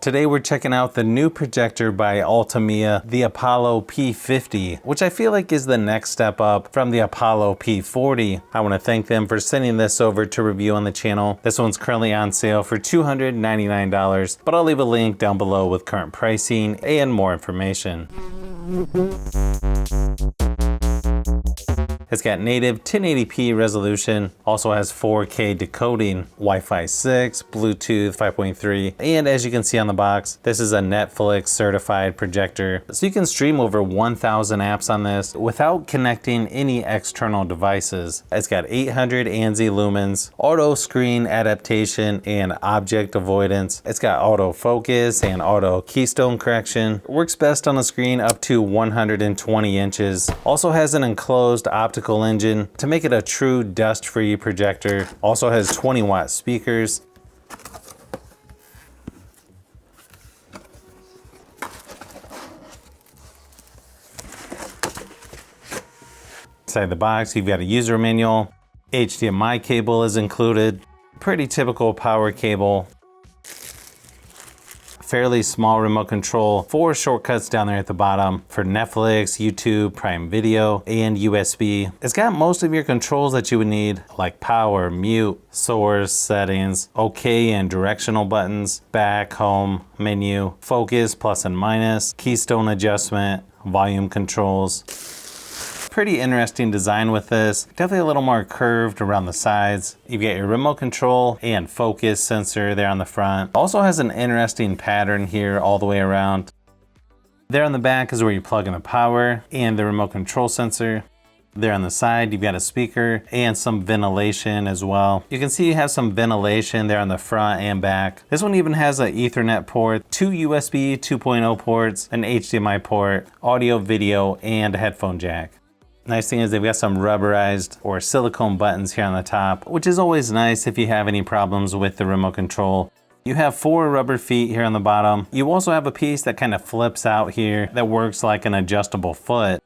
Today we're checking out the new projector by ULTIMEA, the Apollo P50, which I feel like is the next step up from the Apollo P40. I want to thank them for sending this over to review on the channel. This one's currently on sale for $299, but I'll leave a link down below with current pricing and more information. It's got native 1080p resolution, also has 4K decoding, Wi-Fi 6, Bluetooth 5.3, and as you can see on the box, this is a Netflix certified projector. So you can stream over 1,000 apps on this without connecting any external devices. It's got 800 ANSI lumens, auto screen adaptation, and object avoidance. It's got auto focus and auto keystone correction. Works best on a screen up to 120 inches. Also has an enclosed optical engine to make it a true dust-free projector. Also has 20-watt speakers. Inside the box, you've got a user manual. HDMI cable is included. Pretty typical power cable. Fairly small remote control, 4 shortcuts down there at the bottom for Netflix, YouTube, Prime Video, and USB. It's got most of your controls that you would need, like power, mute, source, settings, OK and directional buttons, back, home, menu, focus, plus and minus, keystone adjustment, volume controls. Pretty interesting design with this. Definitely a little more curved around the sides. You've got your remote control and focus sensor there on the front. Also has an interesting pattern here all the way around. There on the back is where you plug in the power and the remote control sensor. There on the side, you've got a speaker and some ventilation as well. You can see you have some ventilation there on the front and back. This one even has an Ethernet port, 2 USB 2.0 ports, an HDMI port, audio, video, and a headphone jack. Nice thing is they've got some rubberized or silicone buttons here on the top, which is always nice if you have any problems with the remote control. You have 4 rubber feet here on the bottom. You also have a piece that kind of flips out here that works like an adjustable foot.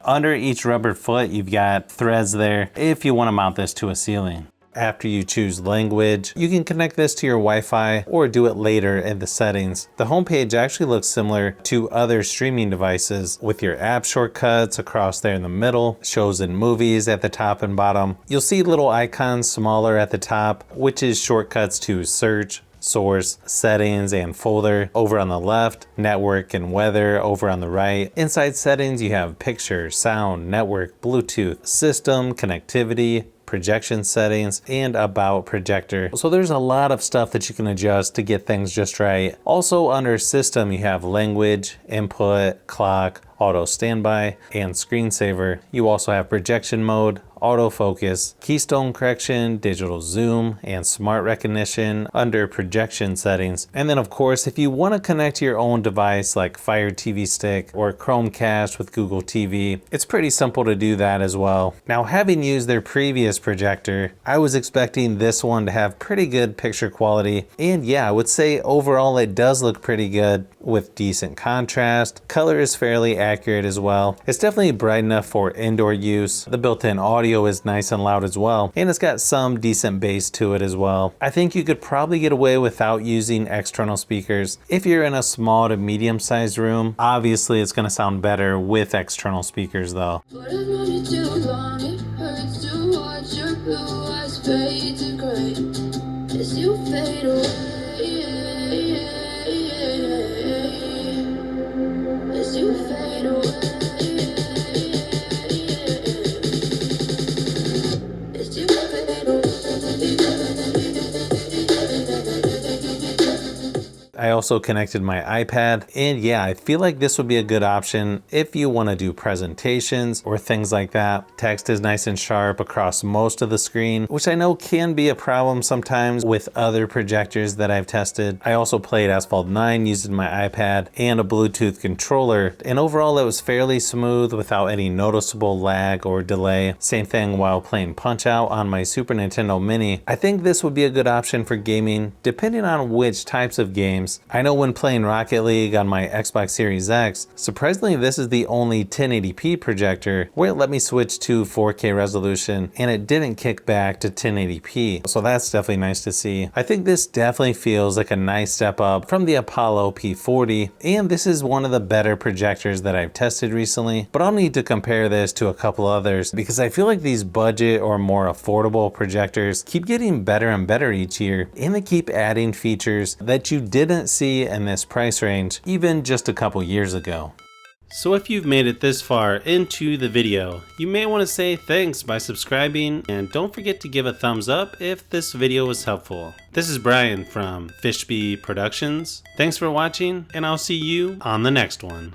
Under each rubber foot, you've got threads there if you want to mount this to a ceiling. After you choose language, you can connect this to your Wi-Fi or do it later in the settings. The homepage actually looks similar to other streaming devices with your app shortcuts across there in the middle, shows and movies at the top and bottom. You'll see little icons smaller at the top, which is shortcuts to search, source, settings, and folder over on the left, network and weather over on the right. Inside settings, you have picture, sound, network, Bluetooth, system, connectivity, projection settings, and about projector. So there's a lot of stuff that you can adjust to get things just right. Also under system, you have language, input, clock, auto standby, and screensaver. You also have projection mode, autofocus, keystone correction, digital zoom, and smart recognition under projection settings. And then of course, if you want to connect to your own device like Fire TV Stick or Chromecast with Google TV, it's pretty simple to do that as well. Now, having used their previous projector, I was expecting this one to have pretty good picture quality. And yeah, I would say overall it does look pretty good with decent contrast. Color is fairly accurate as well. It's definitely bright enough for indoor use. The built-in audio is nice and loud as well, and it's got some decent bass to it as well. I think you could probably get away without using external speakers. If you're in a small to medium sized room, obviously it's going to sound better with external speakers though. I also connected my iPad, and yeah, I feel like this would be a good option if you want to do presentations or things like that. Text is nice and sharp across most of the screen, which I know can be a problem sometimes with other projectors that I've tested. I also played Asphalt 9 using my iPad and a Bluetooth controller, and overall it was fairly smooth without any noticeable lag or delay. Same thing while playing Punch-Out on my Super Nintendo Mini. I think this would be a good option for gaming, depending on which types of games because I know when playing Rocket League on my Xbox Series X, surprisingly this is the only 1080p projector where it let me switch to 4K resolution and it didn't kick back to 1080p. So that's definitely nice to see. I think this definitely feels like a nice step up from the Apollo P40, and this is one of the better projectors that I've tested recently, but I'll need to compare this to a couple others because I feel like these budget or more affordable projectors keep getting better and better each year, and they keep adding features that you didn't see in this price range even just a couple years ago. So if you've made it this far into the video, you may want to say thanks by subscribing, and don't forget to give a thumbs up if this video was helpful. This is Brian from P50 Productions. Thanks for watching, and I'll see you on the next one.